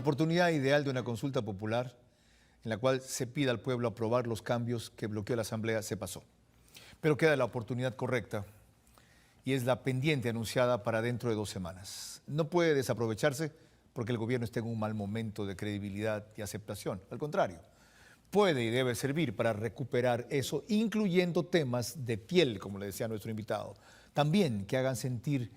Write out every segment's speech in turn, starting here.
oportunidad ideal de una consulta popular en la cual se pida al pueblo aprobar los cambios que bloqueó la Asamblea se pasó. Pero queda la oportunidad correcta y es la pendiente anunciada para dentro de 2 semanas. No puede desaprovecharse porque el gobierno está en un mal momento de credibilidad y aceptación. Al contrario, puede y debe servir para recuperar eso, incluyendo temas de piel, como le decía nuestro invitado. También que hagan sentir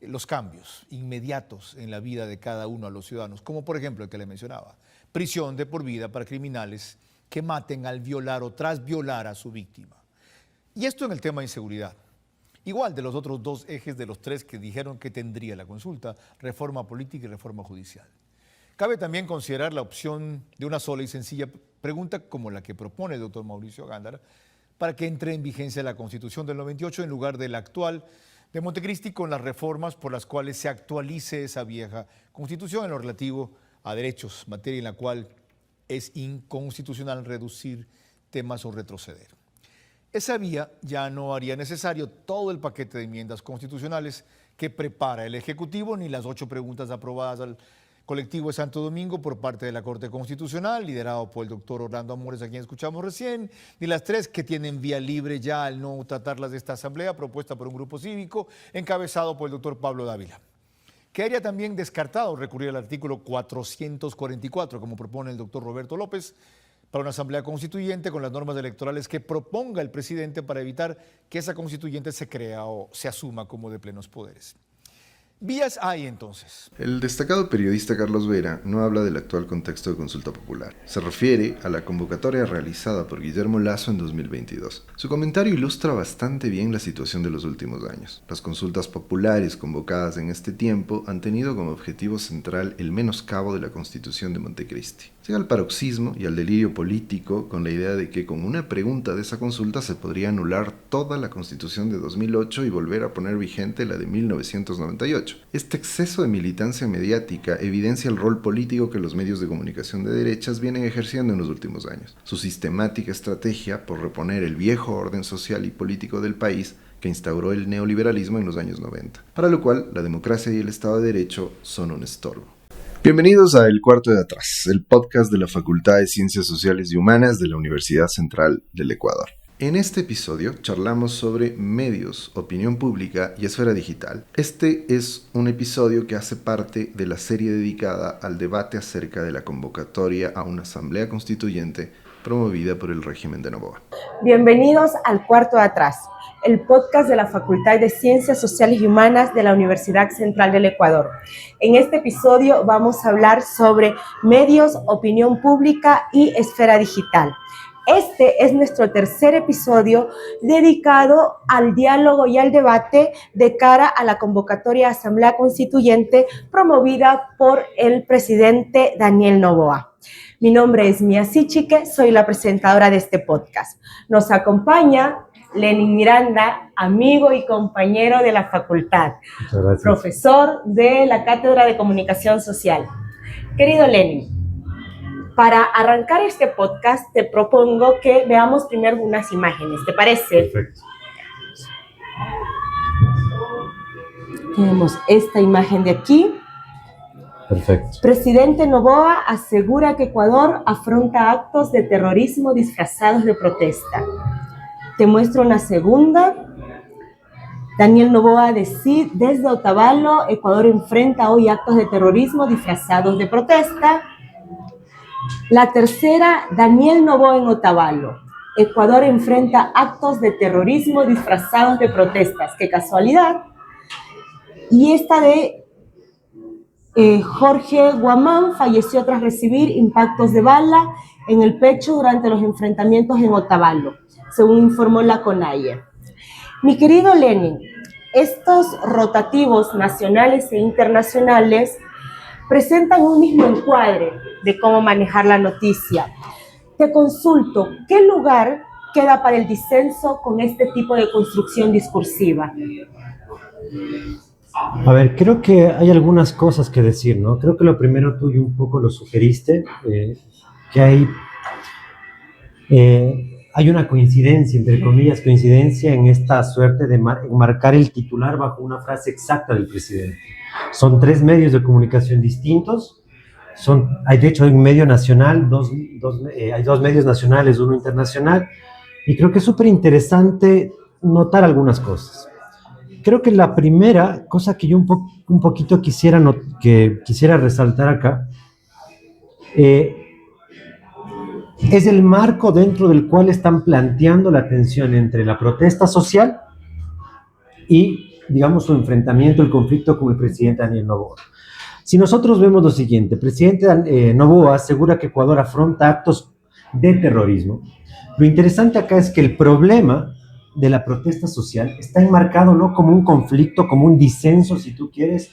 los cambios inmediatos en la vida de cada uno a los ciudadanos, como por ejemplo el que le mencionaba, prisión de por vida para criminales que maten al violar o tras violar a su víctima. Y esto en el tema de inseguridad. Igual de los otros 2 ejes de los 3 que dijeron que tendría la consulta, reforma política y reforma judicial. Cabe también considerar la opción de una sola y sencilla pregunta como la que propone el doctor Mauricio Gándara para que entre en vigencia la Constitución del 98 en lugar de la actual de Montecristi con las reformas por las cuales se actualice esa vieja Constitución en lo relativo a derechos, materia en la cual es inconstitucional reducir temas o retroceder. Esa vía ya no haría necesario todo el paquete de enmiendas constitucionales que prepara el Ejecutivo, ni las 8 preguntas aprobadas al colectivo de Santo Domingo por parte de la Corte Constitucional, liderado por el doctor Orlando Amores, a quien escuchamos recién, ni las 3 que tienen vía libre ya al no tratarlas de esta asamblea, propuesta por un grupo cívico, encabezado por el doctor Pablo Dávila. Quedaría también descartado recurrir al artículo 444, como propone el doctor Roberto López, para una asamblea constituyente con las normas electorales que proponga el presidente para evitar que esa constituyente se crea o se asuma como de plenos poderes. Vías hay entonces. El destacado periodista Carlos Vera no habla del actual contexto de consulta popular. Se refiere a la convocatoria realizada por Guillermo Lasso en 2022. Su comentario ilustra bastante bien la situación de los últimos años. Las consultas populares convocadas en este tiempo han tenido como objetivo central el menoscabo de la Constitución de Montecristi. Llega al paroxismo y al delirio político con la idea de que con una pregunta de esa consulta se podría anular toda la Constitución de 2008 y volver a poner vigente la de 1998. Este exceso de militancia mediática evidencia el rol político que los medios de comunicación de derechas vienen ejerciendo en los últimos años. Su sistemática estrategia por reponer el viejo orden social y político del país que instauró el neoliberalismo en los años 90, para lo cual la democracia y el Estado de Derecho son un estorbo. Bienvenidos a El Cuarto de Atrás, el podcast de la Facultad de Ciencias Sociales y Humanas de la Universidad Central del Ecuador. En este episodio charlamos sobre medios, opinión pública y esfera digital. Este es un episodio que hace parte de la serie dedicada al debate acerca de la convocatoria a una asamblea constituyente promovida por el régimen de Noboa. Bienvenidos al Cuarto de Atrás, el podcast de la Facultad de Ciencias Sociales y Humanas de la Universidad Central del Ecuador. En este episodio vamos a hablar sobre medios, opinión pública y esfera digital. Este es nuestro tercer episodio dedicado al diálogo y al debate de cara a la convocatoria a Asamblea Constituyente promovida por el presidente Daniel Noboa. Mi nombre es Mía Sichique, soy la presentadora de este podcast. Nos acompaña Lenin Miranda, amigo y compañero de la facultad, profesor de la Cátedra de Comunicación Social. Querido Lenin, para arrancar este podcast te propongo que veamos primero unas imágenes, ¿te parece? Perfecto. Tenemos esta imagen de aquí. Perfecto. Presidente Noboa asegura que Ecuador afronta actos de terrorismo disfrazados de protesta. Te muestro una segunda. Daniel Noboa desde Otavalo, Ecuador enfrenta hoy actos de terrorismo disfrazados de protesta. La tercera, Daniel Noboa en Otavalo. Ecuador enfrenta actos de terrorismo disfrazados de protestas. ¡Qué casualidad! Y esta de Jorge Guamán falleció tras recibir impactos de bala en el pecho durante los enfrentamientos en Otavalo, según informó la CONAIE. Mi querido Lenin, estos rotativos nacionales e internacionales presentan un mismo encuadre de cómo manejar la noticia. Te consulto, ¿qué lugar queda para el disenso con este tipo de construcción discursiva? A ver, creo que hay algunas cosas que decir, ¿no? Creo que lo primero tú un poco lo sugeriste, que hay una coincidencia, entre comillas, coincidencia en esta suerte de marcar el titular bajo una frase exacta del presidente. Son 3 medios de comunicación distintos De hecho, hay un medio nacional, hay dos medios nacionales, uno internacional, y creo que es súper interesante notar algunas cosas. Creo que la primera cosa que yo un poquito que quisiera resaltar acá es el marco dentro del cual están planteando la tensión entre la protesta social y, digamos, su enfrentamiento, el conflicto con el presidente Daniel Noboa. Si nosotros vemos lo siguiente, el presidente Noboa asegura que Ecuador afronta actos de terrorismo. Lo interesante acá es que el problema de la protesta social está enmarcado no como un conflicto, como un disenso, si tú quieres,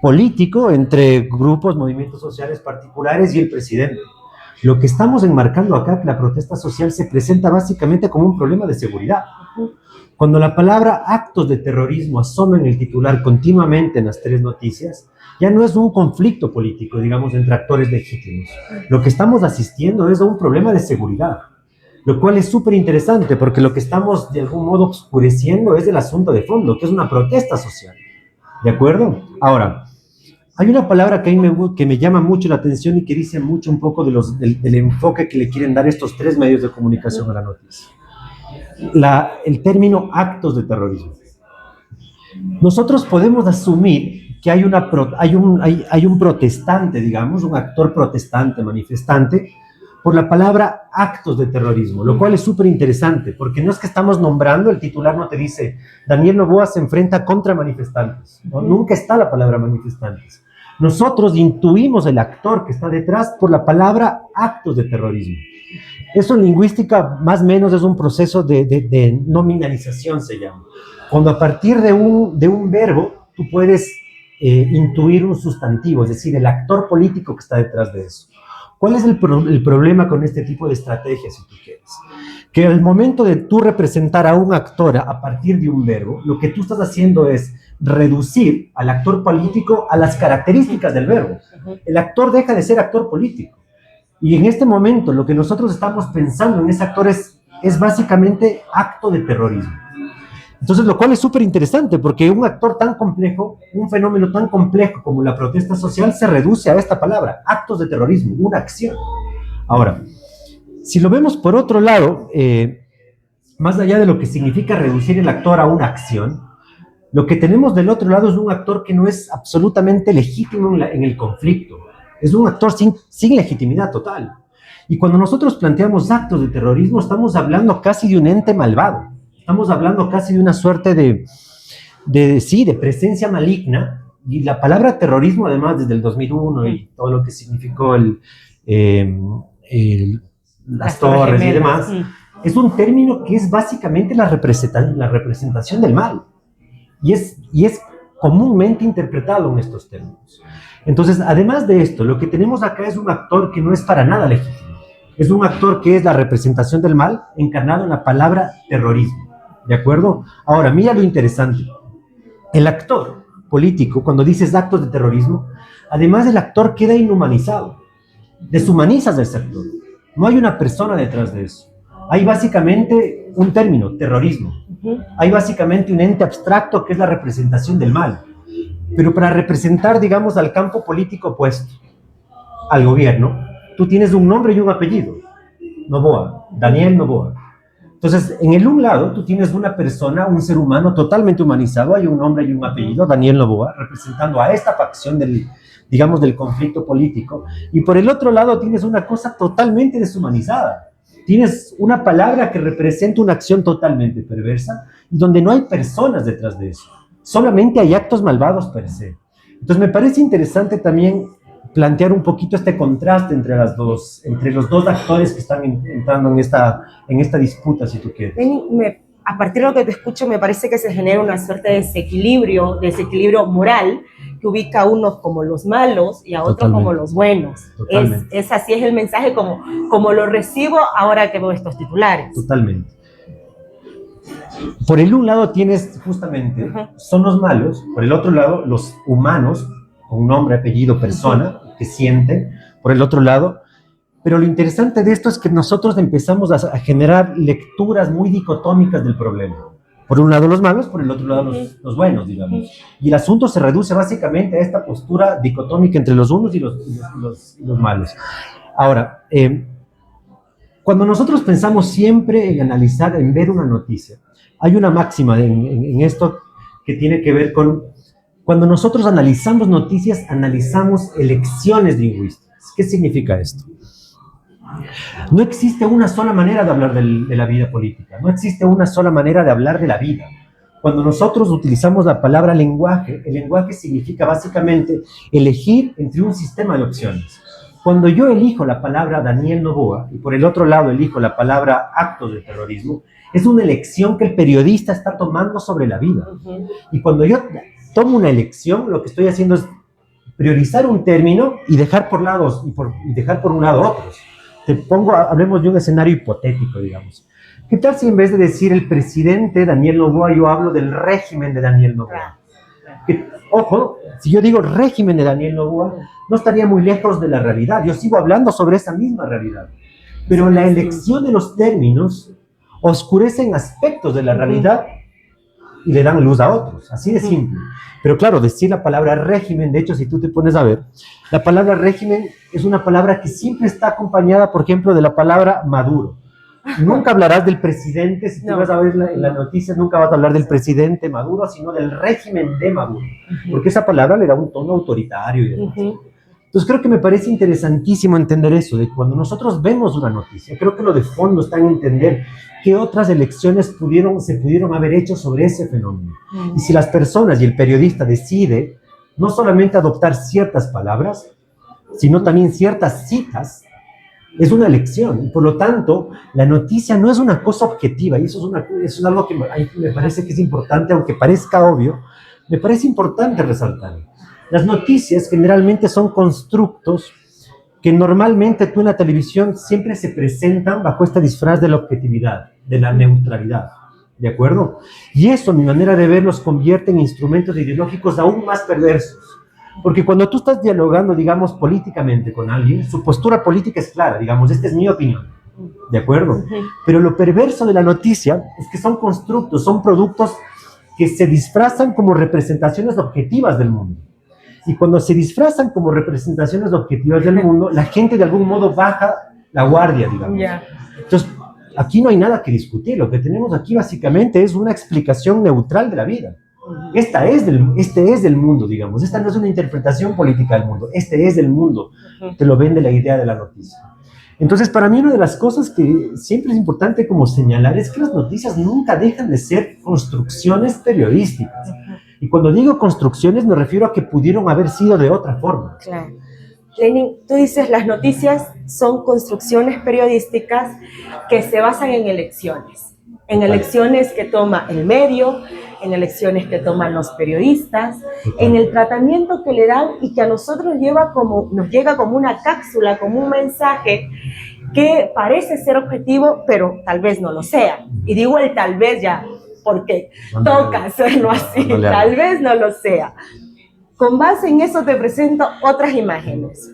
político entre grupos, movimientos sociales particulares y el presidente. Lo que estamos enmarcando acá, que la protesta social se presenta básicamente como un problema de seguridad. Cuando la palabra actos de terrorismo asoma en el titular continuamente en las tres noticias, ya no es un conflicto político, digamos, entre actores legítimos. Lo que estamos asistiendo es a un problema de seguridad, lo cual es súper interesante porque lo que estamos de algún modo oscureciendo es el asunto de fondo, que es una protesta social. ¿De acuerdo? Ahora, hay una palabra que me llama mucho la atención y que dice mucho un poco del enfoque que le quieren dar estos tres medios de comunicación a la noticia. El término actos de terrorismo. Nosotros podemos asumir que hay un protestante, digamos, un actor protestante, manifestante, por la palabra actos de terrorismo, lo cual es súper interesante, porque no es que estamos nombrando, el titular no te dice, Daniel Noboa se enfrenta contra manifestantes, ¿no? Nunca está la palabra manifestantes. Nosotros intuimos el actor que está detrás por la palabra actos de terrorismo. Eso en lingüística más o menos es un proceso de nominalización, se llama. Cuando a partir de un verbo tú puedes intuir un sustantivo, es decir, el actor político que está detrás de eso. ¿Cuál es el problema con este tipo de estrategias, si tú quieres? Que al momento de tú representar a un actor a partir de un verbo, lo que tú estás haciendo es reducir al actor político a las características del verbo. El actor deja de ser actor político. Y en este momento lo que nosotros estamos pensando en ese actor es básicamente acto de terrorismo. Entonces, lo cual es súper interesante porque un actor tan complejo, un fenómeno tan complejo como la protesta social se reduce a esta palabra, actos de terrorismo, una acción. Ahora, si lo vemos por otro lado, más allá de lo que significa reducir el actor a una acción, lo que tenemos del otro lado es un actor que no es absolutamente legítimo en el conflicto. Es un actor sin legitimidad total. Y cuando nosotros planteamos actos de terrorismo, estamos hablando casi de un ente malvado. Estamos hablando casi de una suerte de presencia maligna. Y la palabra terrorismo, además, desde el 2001 y todo lo que significó las torres y demás, es un término que es básicamente la representación del mal. Y es comúnmente interpretado en estos términos. Entonces, además de esto, lo que tenemos acá es un actor que no es para nada legítimo. Es un actor que es la representación del mal encarnado en la palabra terrorismo. ¿De acuerdo? Ahora, mira lo interesante. El actor político, cuando dices actos de terrorismo, además el actor queda inhumanizado. Deshumanizas a ese actor. No hay una persona detrás de eso. Hay básicamente un término, terrorismo. Hay básicamente un ente abstracto que es la representación del mal. Pero para representar, digamos, al campo político opuesto, al gobierno, tú tienes un nombre y un apellido. Noboa, Daniel Noboa. Entonces, en el un lado, tú tienes una persona, un ser humano totalmente humanizado, hay un nombre y un apellido, Daniel Noboa, representando a esta facción del conflicto político. Y por el otro lado, tienes una cosa totalmente deshumanizada. Tienes una palabra que representa una acción totalmente perversa, donde no hay personas detrás de eso. Solamente hay actos malvados per se. Entonces, me parece interesante también plantear un poquito este contraste entre los dos actores que están entrando en esta disputa, si tú quieres. A partir de lo que te escucho, me parece que se genera una suerte de desequilibrio moral, que ubica a unos como los malos y a otros Totalmente. como los buenos. Es así es el mensaje como lo recibo ahora que veo estos titulares. Totalmente. Por el un lado tienes justamente, son los malos, por el otro lado los humanos, con nombre, apellido, persona, que sienten, por el otro lado. Pero lo interesante de esto es que nosotros empezamos a generar lecturas muy dicotómicas del problema. Por un lado los malos, por el otro lado los buenos, digamos. Y el asunto se reduce básicamente a esta postura dicotómica entre los unos y los malos. Ahora, cuando nosotros pensamos siempre en analizar, en ver una noticia, hay una máxima en esto que tiene que ver con, cuando nosotros analizamos noticias, analizamos elecciones lingüísticas. ¿Qué significa esto? No existe una sola manera de hablar de la vida política, no existe una sola manera de hablar de la vida. Cuando nosotros utilizamos la palabra lenguaje, el lenguaje significa básicamente elegir entre un sistema de opciones. Cuando yo elijo la palabra Daniel Noboa y por el otro lado elijo la palabra actos de terrorismo, es una elección que el periodista está tomando sobre la vida. Y cuando yo tomo una elección, lo que estoy haciendo es priorizar un término y dejar por lados y dejar por un lado otros. Hablemos de un escenario hipotético, digamos. ¿Qué tal si en vez de decir el presidente Daniel Noboa, yo hablo del régimen de Daniel Noboa? Ojo, si yo digo régimen de Daniel Noboa, no estaría muy lejos de la realidad. Yo sigo hablando sobre esa misma realidad. Pero la elección de los términos oscurecen aspectos de la realidad y le dan luz a otros. Así de simple. Pero claro, decir la palabra régimen, de hecho, si tú te pones a ver, la palabra régimen es una palabra que siempre está acompañada, por ejemplo, de la palabra Maduro. Nunca hablarás del presidente, si tú vas a ver en la noticia, nunca vas a hablar del presidente Maduro, sino del régimen de Maduro, porque esa palabra le da un tono autoritario y demás. Entonces creo que me parece interesantísimo entender eso, de cuando nosotros vemos una noticia, creo que lo de fondo está en entender qué otras elecciones se pudieron haber hecho sobre ese fenómeno. Y si las personas y el periodista decide no solamente adoptar ciertas palabras, sino también ciertas citas, es una elección. Y por lo tanto, la noticia no es una cosa objetiva, y eso es algo que me parece que es importante, aunque parezca obvio, me parece importante resaltar. Las noticias generalmente son constructos que normalmente tú en la televisión siempre se presentan bajo este disfraz de la objetividad, de la neutralidad, ¿de acuerdo? Y eso, a mi manera de ver, los convierte en instrumentos ideológicos aún más perversos. Porque cuando tú estás dialogando, digamos, políticamente con alguien, su postura política es clara, digamos, esta es mi opinión, ¿de acuerdo? Pero lo perverso de la noticia es que son constructos, son productos que se disfrazan como representaciones objetivas del mundo. Y cuando se disfrazan como representaciones objetivas del mundo, la gente de algún modo baja la guardia, digamos. Entonces, aquí no hay nada que discutir. Lo que tenemos aquí básicamente es una explicación neutral de la vida. Este es del mundo, digamos. Esta no es una interpretación política del mundo. Este es del mundo. Te lo vende la idea de la noticia. Entonces, para mí, una de las cosas que siempre es importante como señalar es que las noticias nunca dejan de ser construcciones periodísticas. Y cuando digo construcciones me refiero a que pudieron haber sido de otra forma. Claro. Lenin, tú dices las noticias son construcciones periodísticas que se basan en elecciones. En elecciones que toma el medio, en elecciones que toman los periodistas, en el tratamiento que le dan y que a nosotros nos llega como una cápsula, como un mensaje que parece ser objetivo, pero tal vez no lo sea. Y digo el tal vez ya, porque toca hacerlo así, tal vez no lo sea. Con base en eso te presento otras imágenes.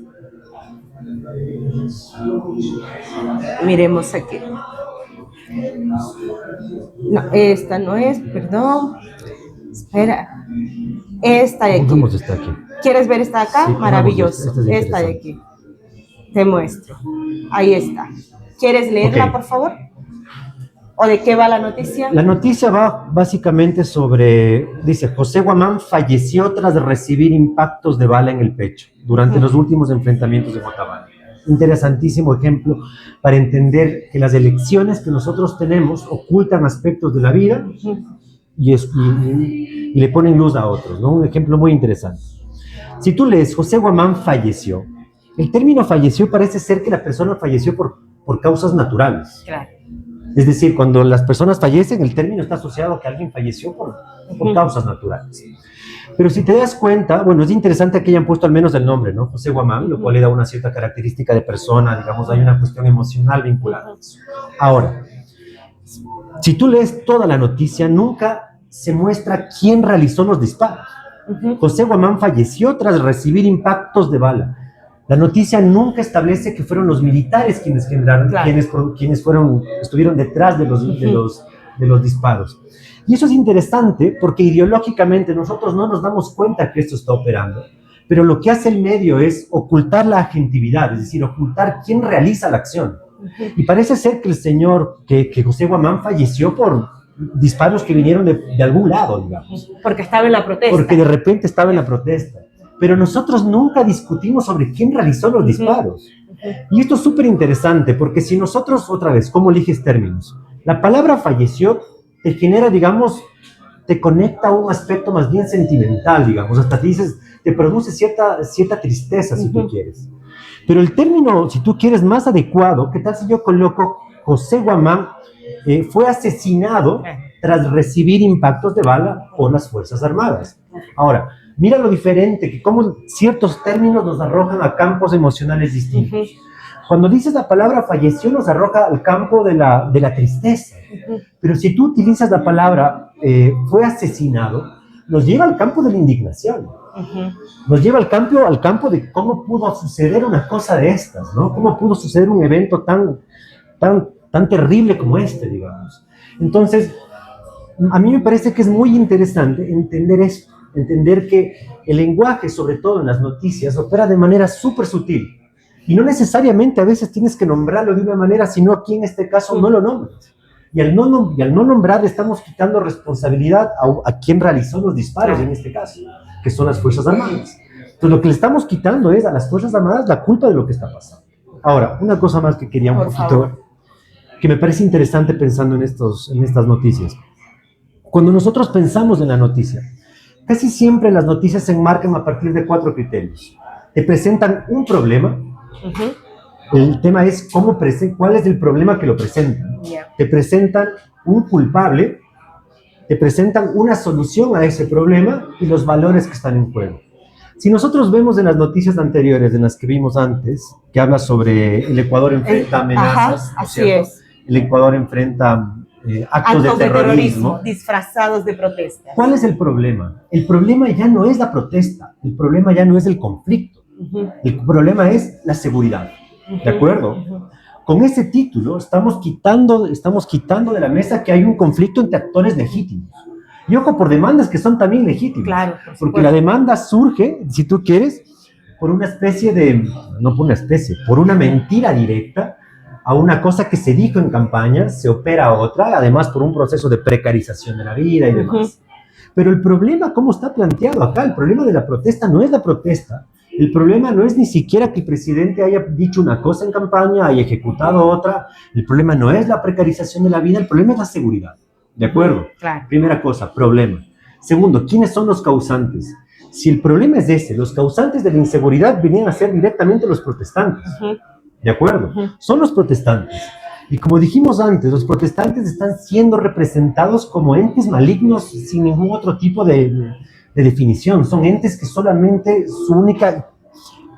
Miremos aquí. No, esta no es, perdón. Espera. Esta de aquí. ¿Quieres ver esta de acá? Sí, maravilloso. Esta de aquí. Te muestro. Ahí está. ¿Quieres leerla, por favor? ¿O de qué va la noticia? La noticia va básicamente sobre, dice, José Guamán falleció tras recibir impactos de bala en el pecho durante los últimos enfrentamientos de Motabala. Interesantísimo ejemplo para entender que las elecciones que nosotros tenemos ocultan aspectos de la vida y le ponen luz a otros, ¿no? Un ejemplo muy interesante. Si tú lees José Guamán falleció, el término falleció parece ser que la persona falleció por causas naturales. Claro. Es decir, cuando las personas fallecen, el término está asociado a que alguien falleció por causas naturales. Pero si te das cuenta, bueno, es interesante que hayan puesto al menos el nombre, ¿no? José Guamán, lo cual le da una cierta característica de persona, digamos, hay una cuestión emocional vinculada. Ahora, si tú lees toda la noticia, nunca se muestra quién realizó los disparos. José Guamán falleció tras recibir impactos de bala. La noticia nunca establece que fueron los militares quienes generaron, claro, quienes estuvieron detrás de los de los disparos. Y eso es interesante porque ideológicamente nosotros no nos damos cuenta que esto está operando, pero lo que hace el medio es ocultar la agentividad, es decir, ocultar quién realiza la acción. Y parece ser que el señor, que José Guamán falleció por disparos que vinieron de algún lado, digamos. Porque estaba en la protesta. Porque de repente estaba en la protesta. Pero nosotros nunca discutimos sobre quién realizó los disparos. Y esto es súper interesante, porque si nosotros, otra vez, ¿cómo eliges términos? La palabra falleció te genera, digamos, te conecta a un aspecto más bien sentimental, digamos, hasta te dices, te produce cierta tristeza, si tú quieres. Pero el término, si tú quieres, más adecuado, ¿qué tal si yo coloco José Guamán fue asesinado tras recibir impactos de bala por las Fuerzas Armadas? Ahora, mira lo diferente, que cómo ciertos términos nos arrojan a campos emocionales distintos. Cuando dices la palabra falleció, nos arroja al campo de la tristeza. Pero si tú utilizas la palabra fue asesinado, nos lleva al campo de la indignación. Nos lleva al campo de cómo pudo suceder una cosa de estas, ¿no? Cómo pudo suceder un evento tan terrible como este, digamos. Entonces, a mí me parece que es muy interesante entender esto, entender que el lenguaje, sobre todo en las noticias, opera de manera súper sutil. Y no necesariamente a veces tienes que nombrarlo de una manera, sino aquí en este caso no lo nombras. Y al no nombrar, estamos quitando responsabilidad a quien realizó los disparos, en este caso, que son las Fuerzas Armadas. Entonces, lo que le estamos quitando es a las Fuerzas Armadas la culpa de lo que está pasando. Ahora, una cosa más que quería un poquito, que me parece interesante pensando en estas noticias. Cuando nosotros pensamos en la noticia, casi siempre las noticias se enmarcan a partir de 4 criterios. Te presentan un problema. El tema es cuál es el problema que lo presentan. Te presentan un culpable, te presentan una solución a ese problema y los valores que están en juego. Si nosotros vemos en las noticias anteriores, en las que vimos antes, que habla sobre el Ecuador enfrenta amenazas, ajá, así es. El Ecuador enfrenta actos de terrorismo disfrazados de protesta. ¿Cuál es el problema? El problema ya no es la protesta, el problema ya no es el conflicto, el problema es la seguridad. ¿De acuerdo? Con ese título estamos quitando de la mesa que hay un conflicto entre actores legítimos. Y ojo, por demandas que son también legítimas. Claro, porque la demanda surge, si tú quieres, por una especie de, no por una especie, por una mentira directa a una cosa que se dijo en campaña, se opera a otra, además por un proceso de precarización de la vida y demás. Pero el problema, ¿cómo está planteado acá? El problema de la protesta no es la protesta. El problema no es ni siquiera que el presidente haya dicho una cosa en campaña, haya ejecutado otra. El problema no es la precarización de la vida, el problema es la seguridad. ¿De acuerdo? Claro. Primera cosa, problema. Segundo, ¿quiénes son los causantes? Si el problema es ese, los causantes de la inseguridad venían a ser directamente los protestantes. ¿De acuerdo? Son los protestantes. Y como dijimos antes, los protestantes están siendo representados como entes malignos sin ningún otro tipo de definición. Son entes que solamente su única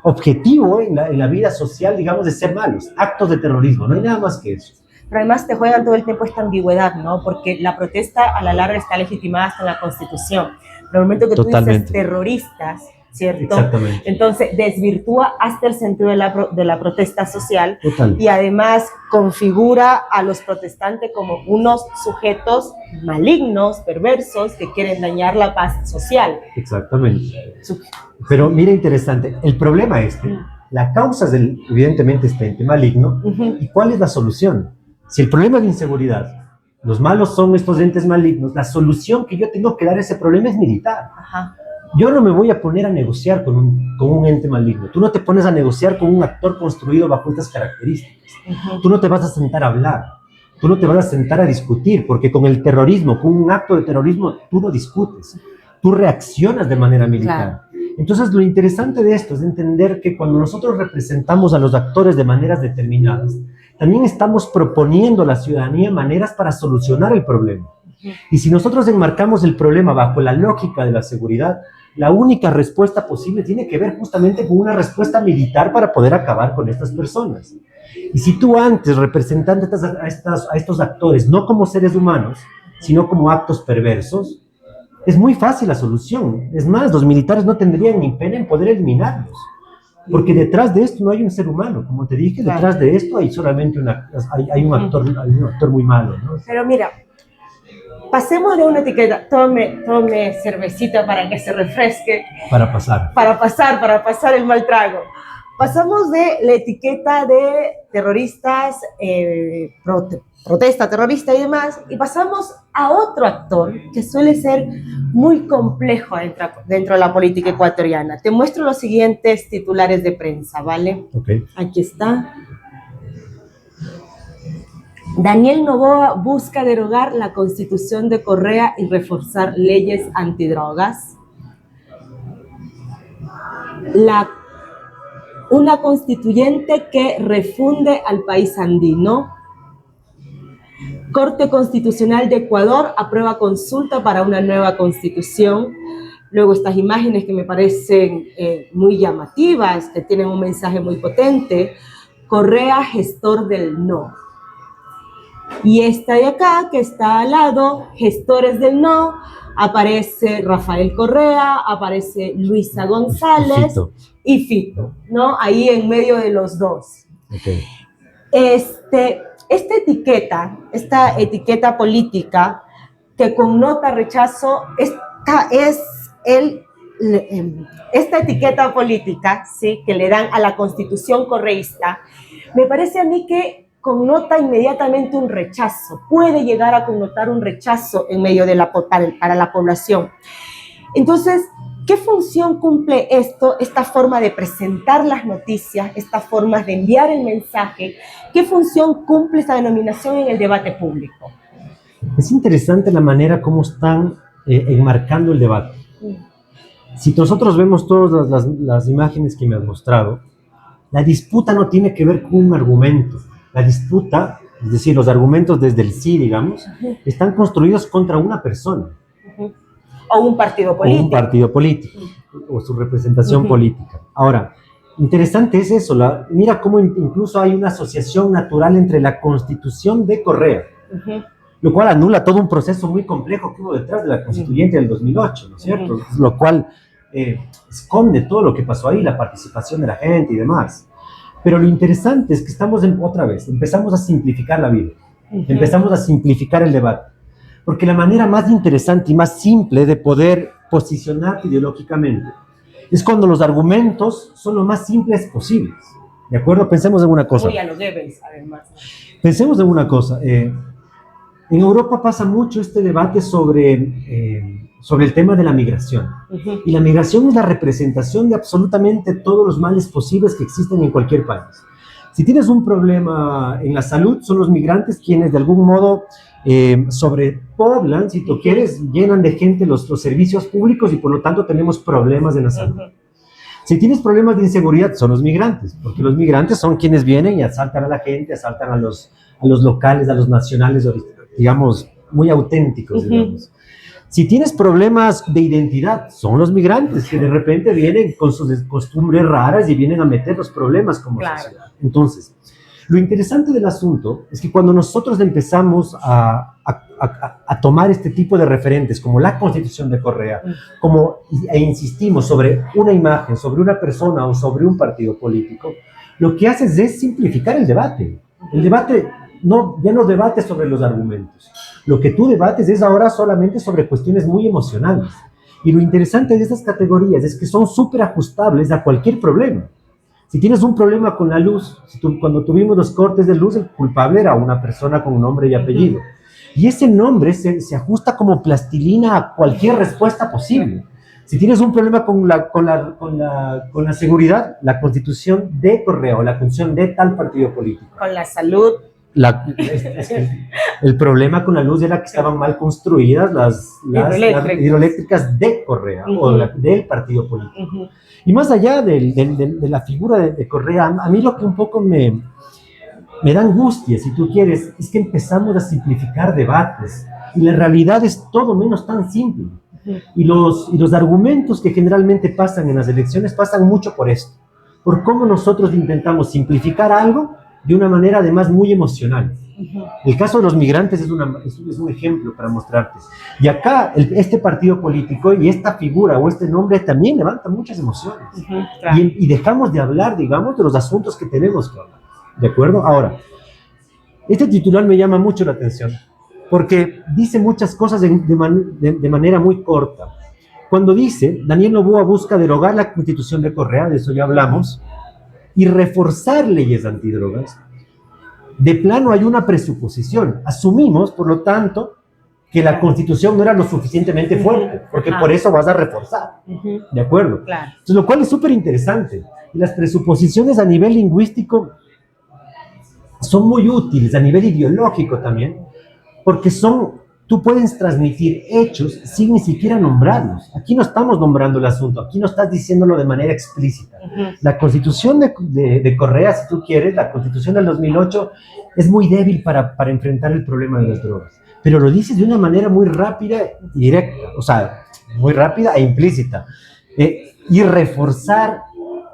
objetivo en la vida social, digamos, es ser malos. Actos de terrorismo, no hay nada más que eso. Pero además te juegan todo el tiempo esta ambigüedad, ¿no? Porque la protesta a la larga está legitimada hasta en la Constitución. Pero el momento que tú dices terroristas, ¿cierto? Exactamente. Entonces desvirtúa hasta el sentido de la protesta social. Total. Y además configura a los protestantes como unos sujetos malignos, perversos, que quieren dañar la paz social. Exactamente. Pero mira, interesante, el problema la causa es evidentemente este ente maligno. ¿Y cuál es la solución? Si el problema es la inseguridad, los malos son estos entes malignos, la solución que yo tengo que dar a ese problema es militar. Yo no me voy a poner a negociar con un ente maligno. Tú no te pones a negociar con un actor construido bajo estas características. Tú no te vas a sentar a hablar. Tú no te vas a sentar a discutir, porque con el terrorismo, con un acto de terrorismo, tú no discutes. Tú reaccionas de manera militar. Claro. Entonces, lo interesante de esto es entender que cuando nosotros representamos a los actores de maneras determinadas, también estamos proponiendo a la ciudadanía maneras para solucionar el problema. Y si nosotros enmarcamos el problema bajo la lógica de la seguridad, la única respuesta posible tiene que ver justamente con una respuesta militar para poder acabar con estas personas. Y si tú antes representando a estos actores no como seres humanos, sino como actos perversos, es muy fácil la solución. Es más, los militares no tendrían ni pena en poder eliminarlos. Porque detrás de esto no hay un ser humano. Como te dije, detrás de esto hay solamente un actor muy malo, ¿no? Pero mira, pasemos de una etiqueta, tome cervecita para que se refresque, Para pasar. para pasar el mal trago. Pasamos de la etiqueta de terroristas, protesta terrorista y demás, y pasamos a otro actor que suele ser muy complejo dentro de la política ecuatoriana. Te muestro los siguientes titulares de prensa, ¿vale? Ok. Aquí está. Daniel Noboa busca derogar la Constitución de Correa y reforzar leyes antidrogas. Una constituyente que refunde al país andino. Corte Constitucional de Ecuador aprueba consulta para una nueva constitución. Luego estas imágenes que me parecen muy llamativas, que tienen un mensaje muy potente. Correa, gestor del no. Y esta de acá, que está al lado, gestores del no, aparece Rafael Correa, aparece Luisa González Fito. y Fito, ¿no? Ahí en medio de los dos. Okay. Esta etiqueta política que connota rechazo, esta etiqueta política, ¿sí?, que le dan a la Constitución correísta, me parece a mí que connota inmediatamente un rechazo, puede llegar a connotar un rechazo en medio de para la población. Entonces, ¿qué función cumple esta forma de presentar las noticias, esta forma de enviar el mensaje? ¿Qué función cumple esta denominación en el debate público? Es interesante la manera como están enmarcando el debate. Si nosotros vemos todas las imágenes que me has mostrado, la disputa no tiene que ver con un argumento. La disputa, es decir, los argumentos desde el sí, digamos, están construidos contra una persona. O un partido político. O un partido político, o su representación política. Ahora, interesante es eso, mira cómo incluso hay una asociación natural entre la Constitución de Correa, lo cual anula todo un proceso muy complejo que hubo detrás de la Constituyente del 2008, ¿no es cierto? Lo cual esconde todo lo que pasó ahí, la participación de la gente y demás. Pero lo interesante es que empezamos a simplificar la vida, empezamos a simplificar el debate. Porque la manera más interesante y más simple de poder posicionarte ideológicamente es cuando los argumentos son lo más simples posibles. ¿De acuerdo? Pensemos en una cosa. Muy a lo Goebbels, además. Pensemos en una cosa. En Europa pasa mucho este debate sobre el tema de la migración. Y la migración es la representación de absolutamente todos los males posibles que existen en cualquier país. Si tienes un problema en la salud, son los migrantes quienes de algún modo sobrepoblan, si tú quieres, llenan de gente los servicios públicos y por lo tanto tenemos problemas en la salud. Si tienes problemas de inseguridad, son los migrantes, porque los migrantes son quienes vienen y asaltan a la gente, asaltan a los locales, a los nacionales, digamos, muy auténticos, digamos. Si tienes problemas de identidad, son los migrantes que de repente vienen con sus costumbres raras y vienen a meter los problemas como sociedad. Entonces, lo interesante del asunto es que cuando nosotros empezamos a tomar este tipo de referentes como la Constitución de Correa, e insistimos sobre una imagen, sobre una persona o sobre un partido político, lo que haces es simplificar el debate. El debate ya no debate sobre los argumentos. Lo que tú debates es ahora solamente sobre cuestiones muy emocionales. Y lo interesante de estas categorías es que son súper ajustables a cualquier problema. Si tienes un problema con la luz, cuando tuvimos los cortes de luz, el culpable era una persona con nombre y apellido. Y ese nombre se ajusta como plastilina a cualquier respuesta posible. Si tienes un problema con la seguridad, la Constitución de Correa o la Constitución de tal partido político. Con la salud. El problema con la luz era que estaban mal construidas las hidroeléctricas de Correa o del partido político. Y más allá de la figura de Correa, a mí lo que un poco me da angustia, si tú quieres, es que empezamos a simplificar debates y la realidad es todo menos tan simple. Y los argumentos que generalmente pasan en las elecciones pasan mucho por esto, por cómo nosotros intentamos simplificar algo de una manera además muy emocional. El caso de los migrantes es un ejemplo para mostrarte. Y acá este partido político y esta figura o este nombre también levanta muchas emociones. Claro. Y dejamos de hablar, digamos, de los asuntos que tenemos que hablar. ¿De acuerdo? Ahora, este titular me llama mucho la atención porque dice muchas cosas de manera muy corta. Cuando dice, Daniel Noboa busca derogar la Constitución de Correa, de eso ya hablamos, y reforzar leyes antidrogas, de plano hay una presuposición. Asumimos, por lo tanto, que la Constitución no era lo suficientemente fuerte, porque por eso vas a reforzar. ¿De acuerdo? Claro. Entonces, lo cual es súper interesante. Y las presuposiciones a nivel lingüístico son muy útiles, a nivel ideológico también, porque tú puedes transmitir hechos sin ni siquiera nombrarlos. Aquí no estamos nombrando el asunto, aquí no estás diciéndolo de manera explícita. La Constitución de Correa, si tú quieres, la Constitución del 2008, es muy débil para enfrentar el problema de las drogas, pero lo dices de una manera muy rápida y directa, o sea, muy rápida e implícita, y reforzar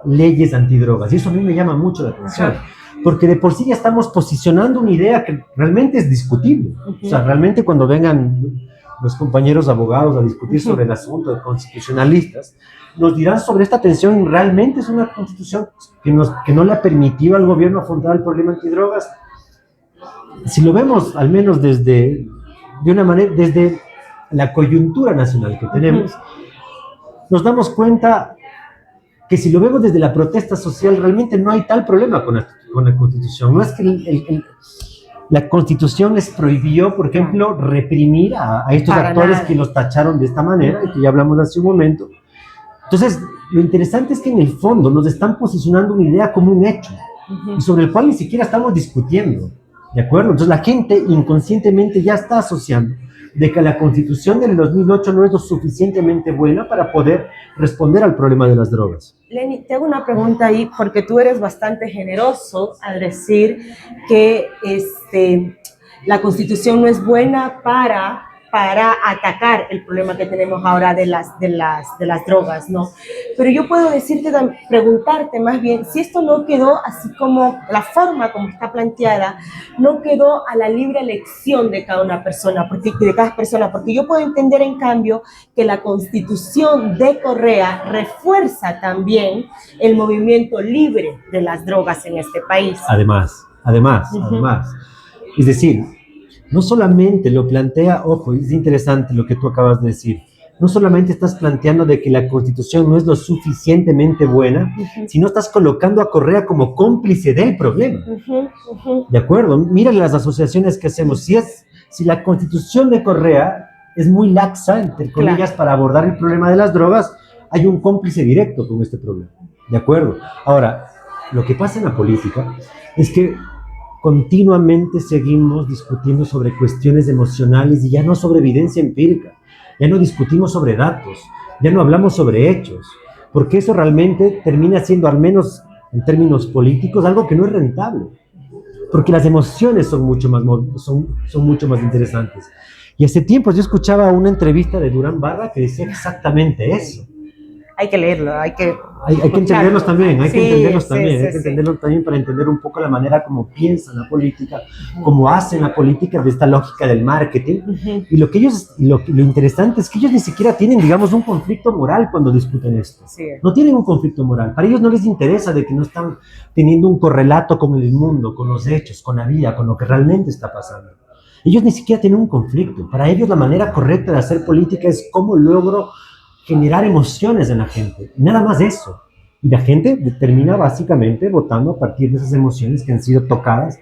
leyes antidrogas, y eso a mí me llama mucho la atención. Porque de por sí ya estamos posicionando una idea que realmente es discutible. O sea, realmente cuando vengan los compañeros abogados a discutir sobre el asunto de constitucionalistas, nos dirán sobre esta tensión, ¿realmente es una constitución que no le ha permitido al gobierno afrontar el problema antidrogas? Si lo vemos al menos desde la coyuntura nacional que tenemos, nos damos cuenta que si lo vemos desde la protesta social, realmente no hay tal problema con la Constitución. No es que la Constitución les prohibió, por ejemplo, reprimir a estos actores que los tacharon de esta manera, y que ya hablamos hace un momento. Entonces, lo interesante es que en el fondo nos están posicionando una idea como un hecho, y sobre el cual ni siquiera estamos discutiendo, ¿de acuerdo? Entonces la gente inconscientemente ya está asociando de que la Constitución del 2008 no es lo suficientemente buena para poder responder al problema de las drogas. Lenny, te hago una pregunta ahí, porque tú eres bastante generoso al decir que la Constitución no es buena para atacar el problema que tenemos ahora de las drogas, ¿no? Pero yo puedo preguntarte más bien, si esto no quedó así como la forma como está planteada, no quedó a la libre elección de cada persona, porque yo puedo entender en cambio que la Constitución de Correa refuerza también el movimiento libre de las drogas en este país. Además, es decir, no solamente lo plantea, ojo, es interesante lo que tú acabas de decir, no solamente estás planteando de que la Constitución no es lo suficientemente buena, sino estás colocando a Correa como cómplice del problema. ¿De acuerdo? Mira las asociaciones que hacemos. Si la Constitución de Correa es muy laxa, entre comillas, para abordar el problema de las drogas, hay un cómplice directo con este problema. ¿De acuerdo? Ahora, lo que pasa en la política es que continuamente seguimos discutiendo sobre cuestiones emocionales y ya no sobre evidencia empírica, ya no discutimos sobre datos, ya no hablamos sobre hechos, porque eso realmente termina siendo, al menos en términos políticos, algo que no es rentable, porque las emociones son mucho más interesantes. Y hace tiempo yo escuchaba una entrevista de Durán Barra que decía exactamente eso. Hay que leerlo, hay que entenderlos también, hay que entenderlos también para entender un poco la manera como piensan la política, cómo hacen la política, de esta lógica del marketing. Y lo interesante es que ellos ni siquiera tienen, digamos, un conflicto moral cuando discuten esto. No tienen un conflicto moral. Para ellos no les interesa de que no están teniendo un correlato con el mundo, con los hechos, con la vida, con lo que realmente está pasando. Ellos ni siquiera tienen un conflicto. Para ellos la manera correcta de hacer política es cómo logro generar emociones en la gente, nada más eso. Y la gente termina básicamente votando a partir de esas emociones que han sido tocadas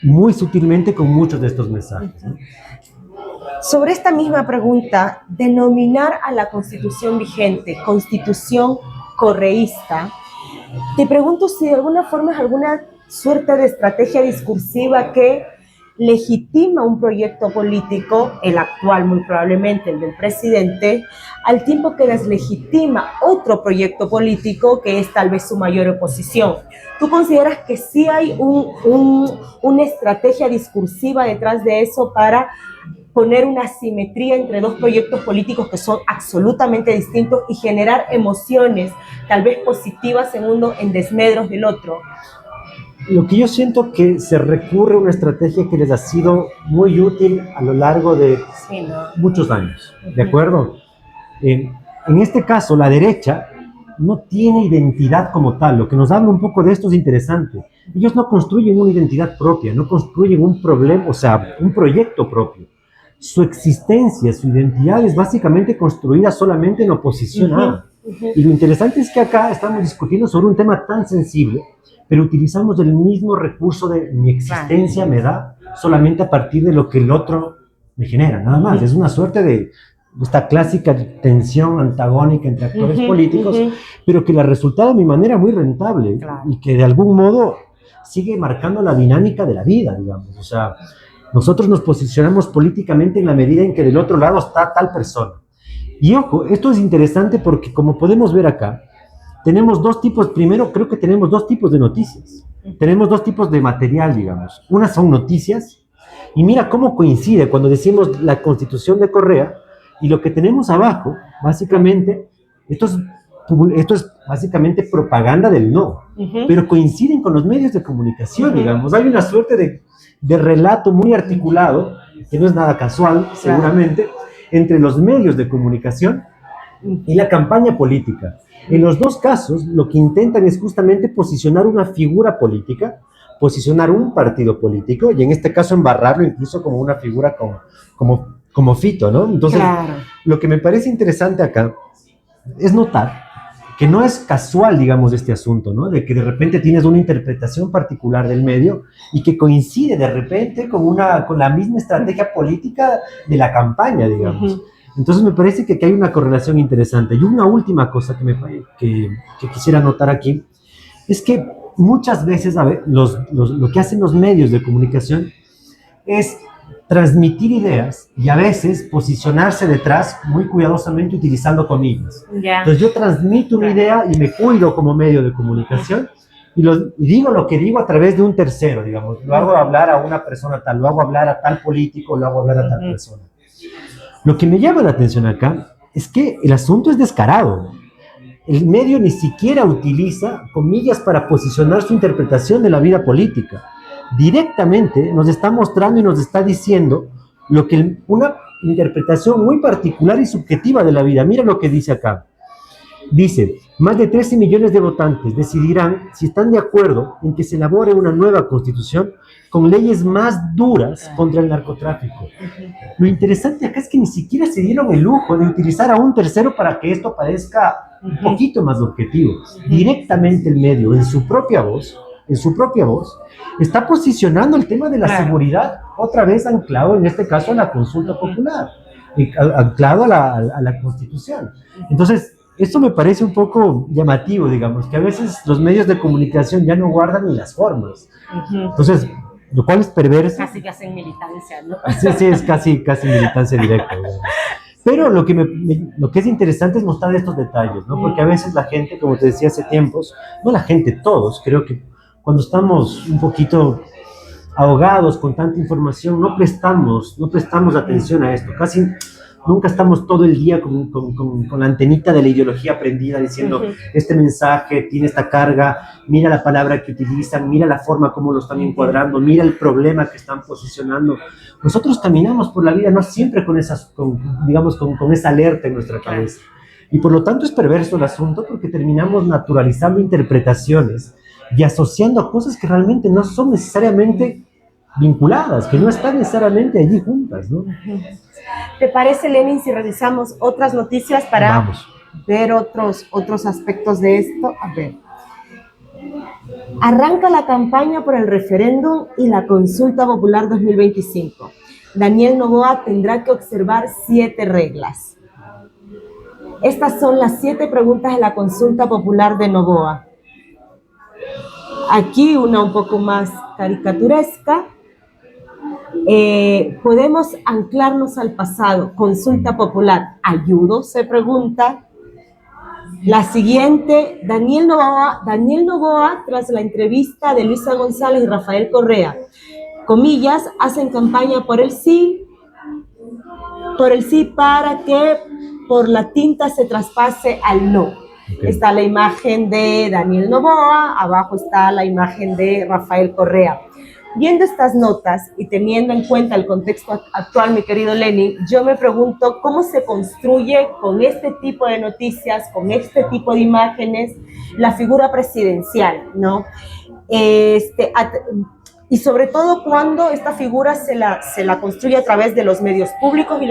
muy sutilmente con muchos de estos mensajes, ¿no? Sobre esta misma pregunta, denominar a la Constitución vigente Constitución correísta, te pregunto si de alguna forma es alguna suerte de estrategia discursiva que legitima un proyecto político, el actual muy probablemente el del presidente, al tiempo que deslegitima otro proyecto político que es tal vez su mayor oposición. ¿Tú consideras que sí hay una estrategia discursiva detrás de eso para poner una simetría entre dos proyectos políticos que son absolutamente distintos y generar emociones tal vez positivas en uno en desmedros del otro? Lo que yo siento que se recurre a una estrategia que les ha sido muy útil a lo largo de muchos años, ¿de acuerdo? En este caso, la derecha no tiene identidad como tal. Lo que nos habla un poco de esto es interesante. Ellos no construyen una identidad propia, no construyen un problema, o sea, un proyecto propio. su existencia, su identidad es básicamente construida solamente en oposición a. Y lo interesante es que acá estamos discutiendo sobre un tema tan sensible, pero utilizamos el mismo recurso de mi existencia me da solamente a partir de lo que el otro me genera, nada más. Es una suerte de esta clásica tensión antagónica entre actores políticos, pero que la resulta de mi manera muy rentable y que de algún modo sigue marcando la dinámica de la vida, digamos. O sea, nosotros nos posicionamos políticamente en la medida en que del otro lado está tal persona. Y ojo, esto es interesante porque como podemos ver acá, tenemos dos tipos, primero creo que tenemos dos tipos de noticias. Tenemos dos tipos de material, digamos. Unas son noticias, y mira cómo coincide cuando decimos la Constitución de Correa, y lo que tenemos abajo, básicamente, esto es básicamente propaganda del no, pero coinciden con los medios de comunicación, digamos. Hay una suerte de relato muy articulado, que no es nada casual, seguramente, entre los medios de comunicación y la campaña política. En los dos casos, lo que intentan es justamente posicionar una figura política, posicionar un partido político, y en este caso embarrarlo incluso como una figura como Fito, ¿no? Entonces, lo que me parece interesante acá es notar que no es casual, digamos, este asunto, ¿no? De que de repente tienes una interpretación particular del medio y que coincide de repente con la misma estrategia política de la campaña, digamos. Entonces me parece que hay una correlación interesante. Y una última cosa que quisiera notar aquí es que muchas veces, a ver, lo que hacen los medios de comunicación es transmitir ideas y a veces posicionarse detrás muy cuidadosamente utilizando comillas. Entonces yo transmito una idea y me cuido como medio de comunicación y digo lo que digo a través de un tercero, digamos. Lo hago hablar a una persona tal, lo hago hablar a tal político, lo hago hablar a tal persona. Lo que me llama la atención acá es que el asunto es descarado. El medio ni siquiera utiliza comillas para posicionar su interpretación de la vida política. Directamente nos está mostrando y nos está diciendo una interpretación muy particular y subjetiva de la vida. Mira lo que dice acá. Dice, más de 13 millones de votantes decidirán si están de acuerdo en que se elabore una nueva constitución con leyes más duras contra el narcotráfico. Lo interesante acá es que ni siquiera se dieron el lujo de utilizar a un tercero para que esto parezca un poquito más objetivo. Directamente el medio, en su propia voz, está posicionando el tema de la seguridad, otra vez anclado en este caso a la consulta popular, anclado a la Constitución. Entonces, esto me parece un poco llamativo, digamos, que a veces los medios de comunicación ya no guardan ni las formas. Entonces, lo cual es perverso. Casi que hacen militancia, ¿no? Sí, es casi militancia directa, digamos. Pero lo que es interesante es mostrar estos detalles, ¿no? Porque a veces la gente, como te decía hace tiempos, no la gente, todos, creo que cuando estamos un poquito ahogados con tanta información, no prestamos atención a esto. Casi nunca estamos todo el día con la antenita de la ideología prendida diciendo este mensaje tiene esta carga, mira la palabra que utilizan, mira la forma como lo están encuadrando, mira el problema que están posicionando. Nosotros caminamos por la vida no siempre con esa alerta en nuestra cabeza. Y por lo tanto es perverso el asunto porque terminamos naturalizando interpretaciones y asociando a cosas que realmente no son necesariamente vinculadas, que no están necesariamente allí juntas, ¿no? ¿Te parece, Lenin, si revisamos otras noticias para ver otros aspectos de esto? A ver. Arranca la campaña por el referéndum y la consulta popular 2025. Daniel Noboa tendrá que observar 7 reglas. Estas son las 7 preguntas de la consulta popular de Noboa. Aquí una un poco más caricaturesca. Podemos anclarnos al pasado. Consulta popular. ¿Ayudo? Se pregunta. La siguiente, Daniel Noboa, tras la entrevista de Luisa González y Rafael Correa, comillas, hacen campaña por el sí para que por la tinta se traspase al no. Okay. Está la imagen de Daniel Noboa, abajo está la imagen de Rafael Correa. Viendo estas notas y teniendo en cuenta el contexto actual, mi querido Lenin, yo me pregunto cómo se construye con este tipo de noticias, con este tipo de imágenes, la figura presidencial, ¿no? Y sobre todo cuando esta figura se la construye a través de los medios públicos y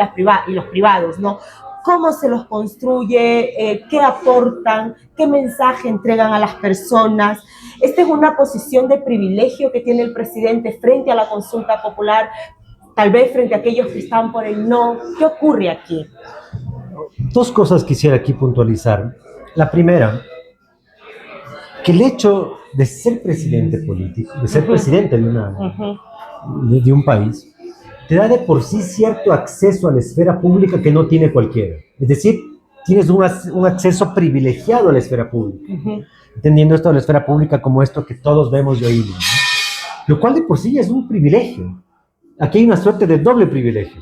los privados, ¿no? ¿Cómo se los construye? ¿Qué aportan? ¿Qué mensaje entregan a las personas? Esta es una posición de privilegio que tiene el presidente frente a la consulta popular, tal vez frente a aquellos que están por el no. ¿Qué ocurre aquí? Dos cosas quisiera aquí puntualizar. La primera, que el hecho de ser presidente político, de ser presidente de un país, te da de por sí cierto acceso a la esfera pública que no tiene cualquiera. Es decir, tienes un acceso privilegiado a la esfera pública. Entendiendo esto de la esfera pública como esto que todos vemos y oímos, ¿no? Lo cual de por sí es un privilegio. Aquí hay una suerte de doble privilegio.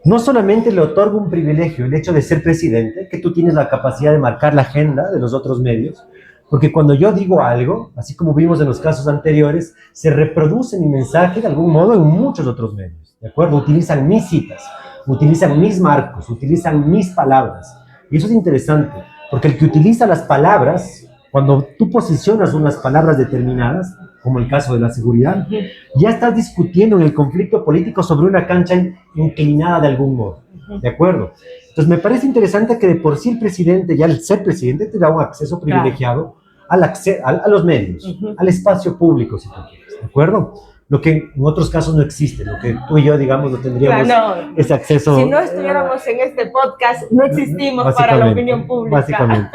No solamente le otorga un privilegio el hecho de ser presidente, que tú tienes la capacidad de marcar la agenda de los otros medios, porque cuando yo digo algo, así como vimos en los casos anteriores, se reproduce mi mensaje de algún modo en muchos otros medios, ¿de acuerdo? Utilizan mis citas, utilizan mis marcos, utilizan mis palabras. Y eso es interesante, porque el que utiliza las palabras, cuando tú posicionas unas palabras determinadas, como el caso de la seguridad, ya estás discutiendo en el conflicto político sobre una cancha inclinada de algún modo, ¿de acuerdo? Entonces me parece interesante que de por sí el presidente, ya al ser presidente, te da un acceso privilegiado a los medios, al espacio público, si tú quieres, ¿de acuerdo? Lo que en otros casos no existe, lo que tú y yo, digamos, no tendríamos ese acceso. Si no estuviéramos en este podcast, no existimos para la opinión pública. Básicamente.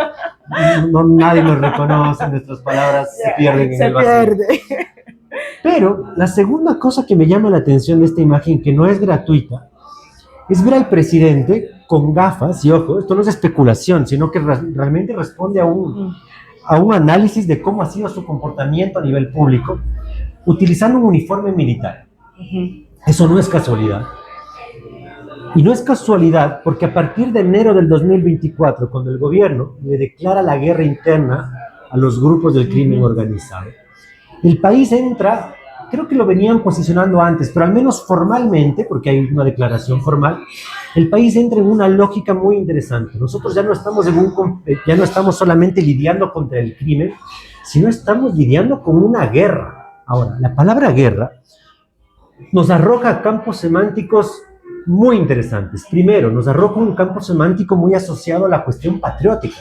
Nadie nos reconoce, nuestras palabras se pierden en el vacío. Pero la segunda cosa que me llama la atención de esta imagen, que no es gratuita, es ver al presidente con gafas, y ojo, esto no es especulación, sino que realmente responde a un análisis de cómo ha sido su comportamiento a nivel público, utilizando un uniforme militar. Eso no es casualidad. Y no es casualidad porque a partir de enero del 2024, cuando el gobierno le declara la guerra interna a los grupos del crimen organizado, el país entra, creo que lo venían posicionando antes, pero al menos formalmente, porque hay una declaración formal, el país entra en una lógica muy interesante. Nosotros ya no estamos solamente lidiando contra el crimen, sino estamos lidiando con una guerra. Ahora, la palabra guerra nos arroja campos semánticos muy interesantes. Primero, nos arroja un campo semántico muy asociado a la cuestión patriótica.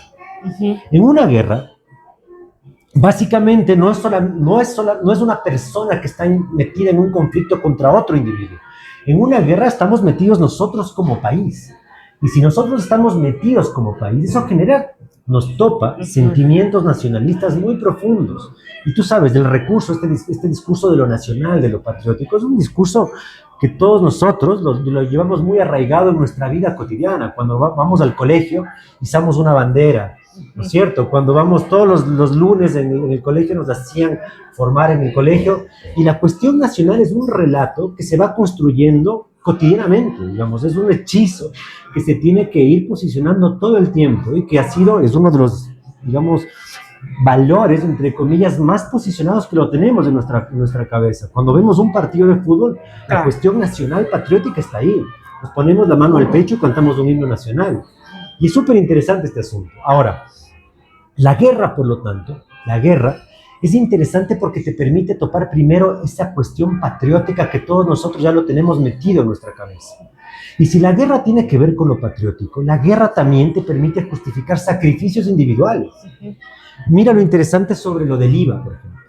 En una guerra, básicamente no es una persona que está metida en un conflicto contra otro individuo. En una guerra estamos metidos nosotros como país. Y si nosotros estamos metidos como país, eso nos topa sentimientos nacionalistas muy profundos. Y tú sabes, del recurso, este discurso de lo nacional, de lo patriótico, es un discurso que todos nosotros lo llevamos muy arraigado en nuestra vida cotidiana. Cuando vamos al colegio, izamos una bandera, ¿no es cierto? Cuando vamos todos los lunes en el colegio, nos hacían formar en el colegio. Y la cuestión nacional es un relato que se va construyendo cotidianamente, digamos, es un hechizo que se tiene que ir posicionando todo el tiempo y que es uno de los, digamos, valores, entre comillas, más posicionados que lo tenemos en nuestra cabeza. Cuando vemos un partido de fútbol, la cuestión nacional patriótica está ahí. Nos ponemos la mano al pecho y cantamos un himno nacional. Y es súper interesante este asunto. Ahora, la guerra, por lo tanto, es interesante porque te permite topar primero esa cuestión patriótica que todos nosotros ya lo tenemos metido en nuestra cabeza. Y si la guerra tiene que ver con lo patriótico, la guerra también te permite justificar sacrificios individuales. Mira lo interesante sobre lo del IVA, por ejemplo.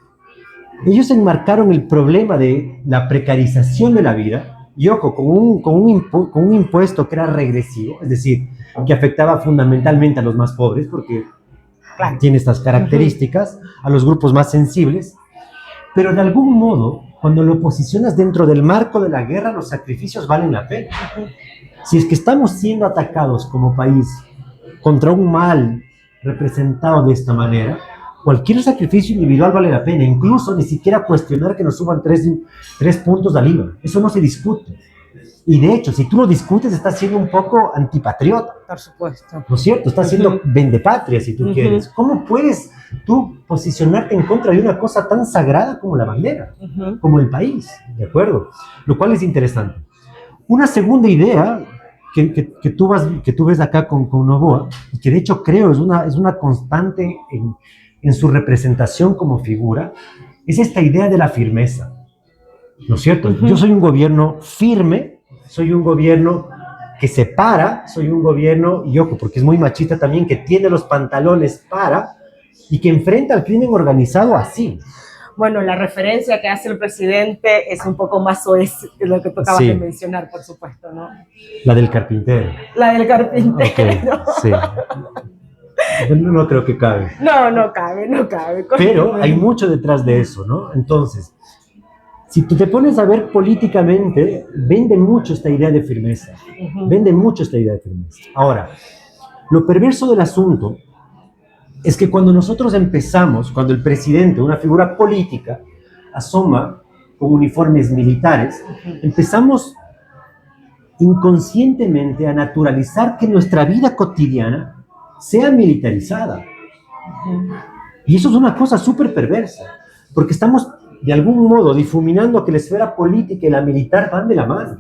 Ellos enmarcaron el problema de la precarización de la vida, y ojo, con un impuesto que era regresivo, es decir, que afectaba fundamentalmente a los más pobres, porque tiene estas características, a los grupos más sensibles, pero de algún modo, cuando lo posicionas dentro del marco de la guerra, los sacrificios valen la pena. Si es que estamos siendo atacados como país contra un mal representado de esta manera, cualquier sacrificio individual vale la pena, incluso ni siquiera cuestionar que nos suban 3 puntos al IVA. Eso no se discute. Y de hecho, si tú lo discutes, estás siendo un poco antipatriota. Por supuesto. ¿No es cierto? Estás siendo vendepatria, si tú quieres. ¿Cómo puedes tú posicionarte en contra de una cosa tan sagrada como la bandera, como el país? ¿De acuerdo? Lo cual es interesante. Una segunda idea que tú ves acá con Noboa, y que de hecho creo es una constante en su representación como figura, es esta idea de la firmeza, ¿no es cierto? Yo soy un gobierno firme, soy un gobierno que se para, soy un gobierno, y ojo, porque es muy machista también, que tiene los pantalones para y que enfrenta al crimen organizado así. Bueno, la referencia que hace el presidente es un poco más soez que lo que tú acabas de mencionar, por supuesto, ¿no? La del carpintero. La del carpintero. Ok, sí. No creo que cabe. No cabe. Pero hay mucho detrás de eso, ¿no? Entonces, si tú te pones a ver políticamente, vende mucho esta idea de firmeza. Vende mucho esta idea de firmeza. Ahora, lo perverso del asunto es que cuando nosotros empezamos, cuando el presidente, una figura política, asoma con uniformes militares, empezamos inconscientemente a naturalizar que nuestra vida cotidiana sea militarizada. Y eso es una cosa súper perversa, porque estamos de algún modo difuminando que la esfera política y la militar van de la mano.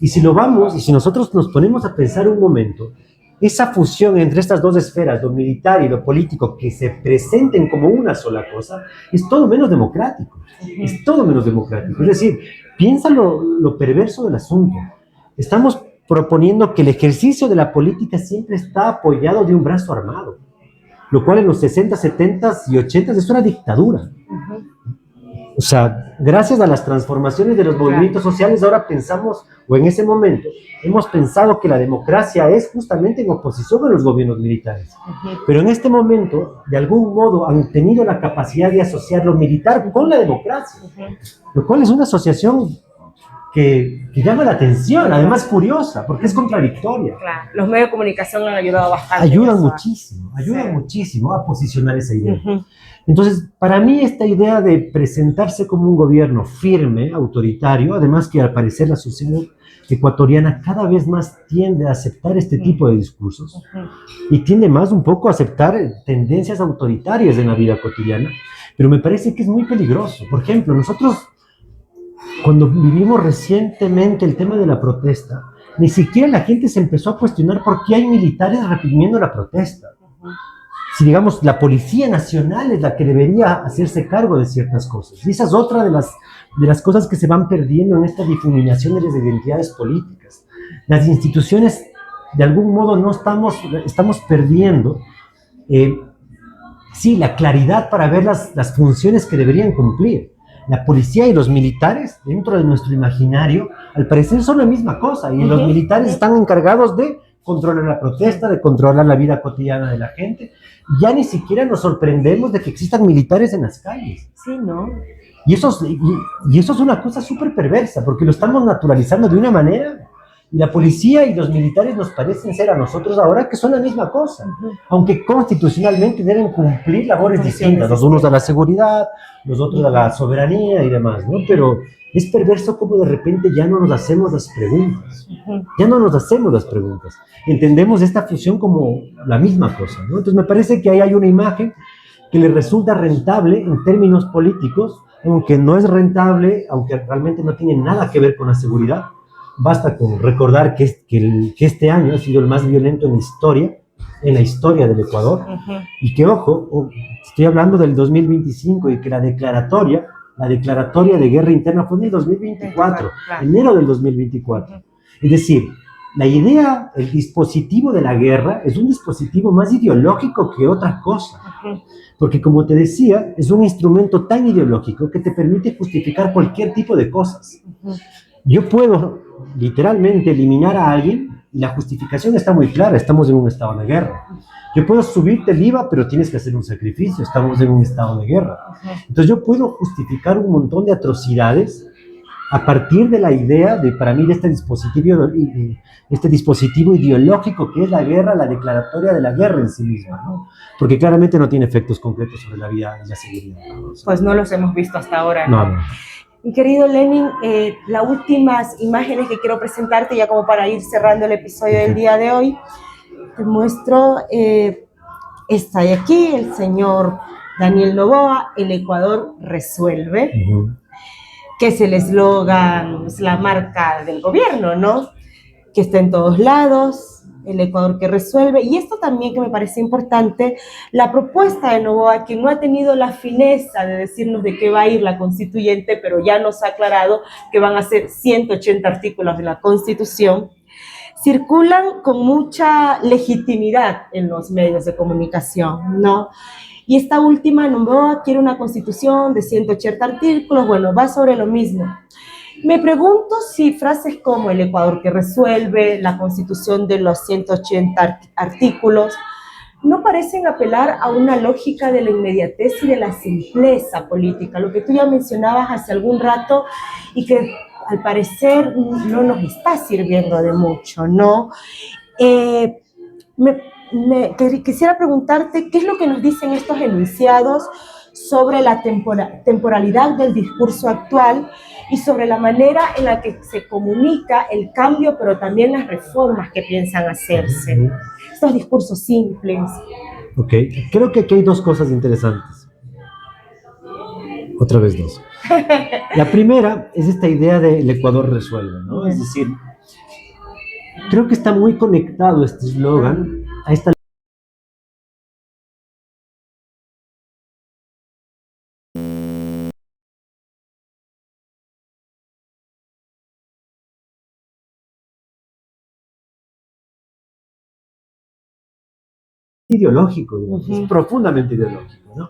Y si nosotros nos ponemos a pensar un momento, esa fusión entre estas dos esferas, lo militar y lo político, que se presenten como una sola cosa, es todo menos democrático. Es todo menos democrático. Es decir, piensa lo perverso del asunto. Estamos proponiendo que el ejercicio de la política siempre está apoyado de un brazo armado, lo cual en los 60, 70 y 80 es una dictadura. O sea, gracias a las transformaciones de los movimientos sociales, ahora pensamos, o en ese momento, hemos pensado que la democracia es justamente en oposición a los gobiernos militares. Pero en este momento, de algún modo, han tenido la capacidad de asociar lo militar con la democracia, lo cual es una asociación que llama la atención, además curiosa, porque es contradictoria. Claro, los medios de comunicación han ayudado bastante. Ayudan muchísimo a posicionar esa idea. Entonces, para mí esta idea de presentarse como un gobierno firme, autoritario, además que al parecer la sociedad ecuatoriana cada vez más tiende a aceptar este tipo de discursos y tiende más un poco a aceptar tendencias autoritarias en la vida cotidiana, pero me parece que es muy peligroso. Por ejemplo, nosotros cuando vivimos recientemente el tema de la protesta, ni siquiera la gente se empezó a cuestionar por qué hay militares reprimiendo la protesta. Si, digamos, la Policía Nacional es la que debería hacerse cargo de ciertas cosas. Y esa es otra de las cosas que se van perdiendo en esta difuminación de las identidades políticas. Las instituciones, de algún modo, estamos perdiendo, la claridad para ver las funciones que deberían cumplir. La policía y los militares, dentro de nuestro imaginario, al parecer son la misma cosa. Y los militares están encargados de controlar la protesta, de controlar la vida cotidiana de la gente. Ya ni siquiera nos sorprendemos de que existan militares en las calles. Sí, ¿no? Y eso es una cosa súper perversa, porque lo estamos naturalizando de una manera. Y la policía y los militares nos parecen ser a nosotros ahora que son la misma cosa, aunque constitucionalmente deben cumplir labores distintas, los unos a la seguridad, los otros a la soberanía y demás, ¿no? Pero es perverso como de repente ya no nos hacemos las preguntas, entendemos esta fusión como la misma cosa, ¿no? Entonces me parece que ahí hay una imagen que le resulta rentable en términos políticos, aunque no es rentable, aunque realmente no tiene nada que ver con la seguridad. Basta con recordar que este año ha sido el más violento en la historia del Ecuador, y que, ojo, estoy hablando del 2025, y que la declaratoria de guerra interna fue en el 2024, enero del 2024. Es decir, la idea, el dispositivo de la guerra es un dispositivo más ideológico que otra cosa, porque, como te decía, es un instrumento tan ideológico que te permite justificar cualquier tipo de cosas. Yo puedo literalmente eliminar a alguien y la justificación está muy clara, estamos en un estado de guerra. Yo puedo subirte el IVA, pero tienes que hacer un sacrificio, estamos en un estado de guerra. Entonces yo puedo justificar un montón de atrocidades a partir de la idea para mí, de este dispositivo ideológico que es la guerra, la declaratoria de la guerra en sí misma, ¿no? Porque claramente no tiene efectos concretos sobre la vida y la seguridad, ¿no? Pues no los hemos visto hasta ahora, ¿no? No. Mi querido Lenin, las últimas imágenes que quiero presentarte, ya como para ir cerrando el episodio del día de hoy, te muestro esta de aquí, el señor Daniel Noboa, el Ecuador resuelve, que es el eslogan, es la marca del gobierno, ¿no? Que está en todos lados, el Ecuador que resuelve, y esto también que me parece importante, la propuesta de Noboa, que no ha tenido la fineza de decirnos de qué va a ir la constituyente, pero ya nos ha aclarado que van a ser 180 artículos de la Constitución, circulan con mucha legitimidad en los medios de comunicación, ¿no? Y esta última, Noboa quiere una constitución de 180 artículos, bueno, va sobre lo mismo. Me pregunto si frases como el Ecuador que resuelve, la constitución de los 180 artículos, no parecen apelar a una lógica de la inmediatez y de la simpleza política, lo que tú ya mencionabas hace algún rato y que al parecer no nos está sirviendo de mucho, ¿no? Quisiera preguntarte qué es lo que nos dicen estos enunciados sobre la temporalidad del discurso actual y sobre la manera en la que se comunica el cambio, pero también las reformas que piensan hacerse. Estos discursos simples. Ok, creo que aquí hay dos cosas interesantes. Otra vez dos. La primera es esta idea de el Ecuador resuelve, ¿no? Es decir, creo que está muy conectado este eslogan a esta ideológico, digamos, es profundamente ideológico, ¿no?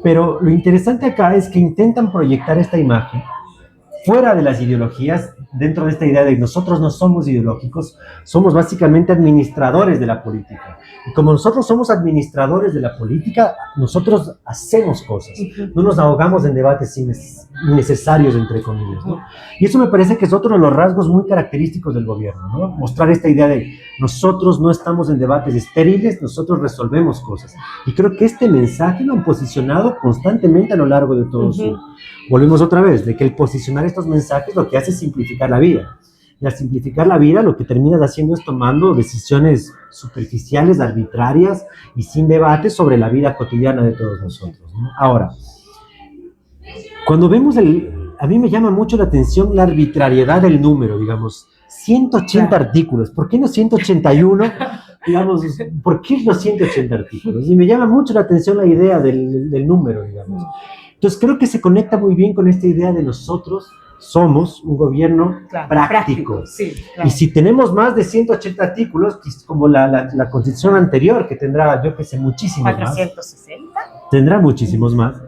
Pero lo interesante acá es que intentan proyectar esta imagen fuera de las ideologías, dentro de esta idea de que nosotros no somos ideológicos, somos básicamente administradores de la política. Y como nosotros somos administradores de la política, nosotros hacemos cosas, no nos ahogamos en debates innecesarios, entre comillas, ¿no? Y eso me parece que es otro de los rasgos muy característicos del gobierno, ¿no? Mostrar esta idea de nosotros no estamos en debates estériles, nosotros resolvemos cosas. Y creo que este mensaje lo han posicionado constantemente a lo largo de todo su... Volvemos otra vez, de que el posicionar estos mensajes lo que hace es simplificar la vida. Y al simplificar la vida, lo que terminas haciendo es tomando decisiones superficiales, arbitrarias y sin debate sobre la vida cotidiana de todos nosotros, ¿no? Ahora, cuando vemos a mí me llama mucho la atención la arbitrariedad del número, digamos, 180 artículos, ¿por qué no 181? Digamos, ¿por qué los 180 artículos? Y me llama mucho la atención la idea del número, digamos. Entonces creo que se conecta muy bien con esta idea de nosotros somos un gobierno práctico. Sí, claro. Y si tenemos más de 180 artículos, como la constitución anterior, que tendrá, yo que sé, muchísimos 460. más. Tendrá muchísimos más.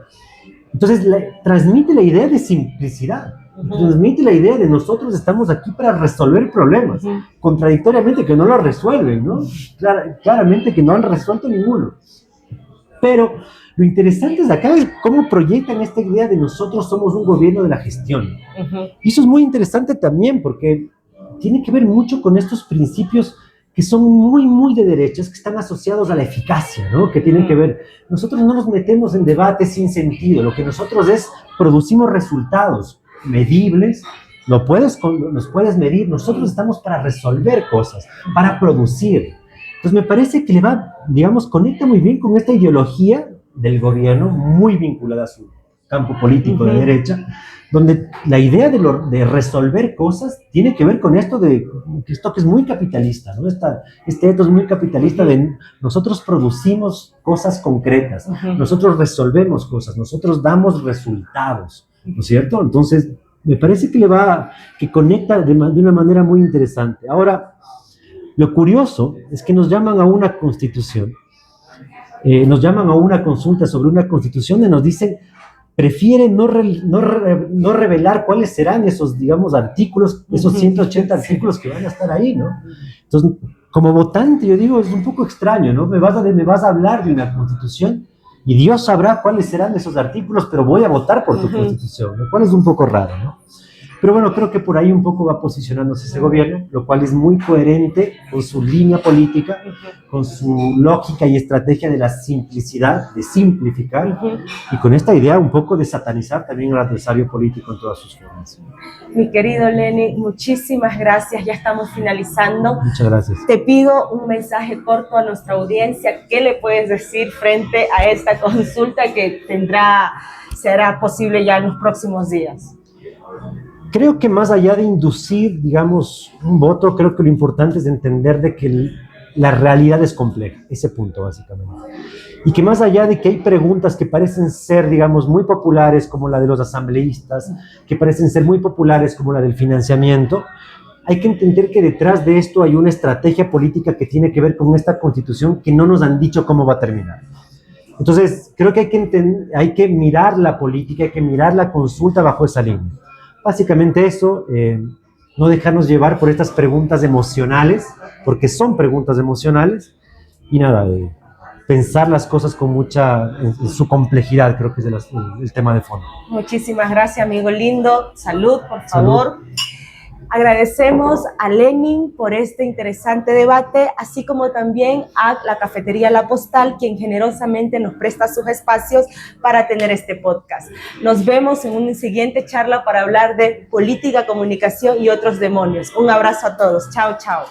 Entonces transmite la idea de simplicidad. Transmite la idea de nosotros estamos aquí para resolver problemas. Contradictoriamente que no lo resuelven, ¿no? Claramente que no han resuelto ninguno. Pero lo interesante es acá es cómo proyectan esta idea de nosotros somos un gobierno de la gestión. Y eso es muy interesante también porque tiene que ver mucho con estos principios que son muy, muy de derechas, que están asociados a la eficacia, ¿no? Que tienen que ver, nosotros no nos metemos en debates sin sentido, lo que nosotros producimos resultados medibles, los puedes medir, nosotros estamos para resolver cosas, para producir. Entonces me parece que le va, digamos, conecta muy bien con esta ideología del gobierno, muy vinculada a su campo político de derecha, donde la idea de resolver cosas tiene que ver con esto que es muy capitalista, ¿no? Este etos muy capitalista de nosotros producimos cosas concretas, nosotros resolvemos cosas, nosotros damos resultados, ¿no es cierto? Entonces, me parece que conecta de una manera muy interesante. Ahora, lo curioso es que nos llaman a una constitución, nos llaman a una consulta sobre una constitución y nos dicen prefieren no revelar cuáles serán esos, digamos, artículos, esos 180 artículos que van a estar ahí, ¿no? Entonces, como votante, yo digo, es un poco extraño, ¿no? Me vas a hablar de una constitución y Dios sabrá cuáles serán esos artículos, pero voy a votar por tu constitución, lo cual es un poco raro, ¿no? Pero bueno, creo que por ahí un poco va posicionándose ese gobierno, lo cual es muy coherente con su línea política, con su lógica y estrategia de la simplicidad, de simplificar, y con esta idea un poco de satanizar también al adversario político en todas sus formas. Mi querido Lenny, muchísimas gracias, ya estamos finalizando. Muchas gracias. Te pido un mensaje corto a nuestra audiencia. ¿Qué le puedes decir frente a esta consulta que será posible ya en los próximos días? Creo que más allá de inducir, digamos, un voto, creo que lo importante es entender de que la realidad es compleja, ese punto básicamente. Y que más allá de que hay preguntas que parecen ser, digamos, muy populares, como la de los asambleístas, que parecen ser muy populares, como la del financiamiento, hay que entender que detrás de esto hay una estrategia política que tiene que ver con esta constitución que no nos han dicho cómo va a terminar. Entonces, creo que hay que mirar la política, hay que mirar la consulta bajo esa línea. Básicamente eso, no dejarnos llevar por estas preguntas emocionales, porque son preguntas emocionales, y nada, pensar las cosas con en su complejidad, creo que es el tema de fondo. Muchísimas gracias, amigo lindo. Salud, por Salud. favor. Agradecemos a Lenin por este interesante debate, así como también a la Cafetería La Postal, quien generosamente nos presta sus espacios para tener este podcast. Nos vemos en una siguiente charla para hablar de política, comunicación y otros demonios. Un abrazo a todos. Chao, chao.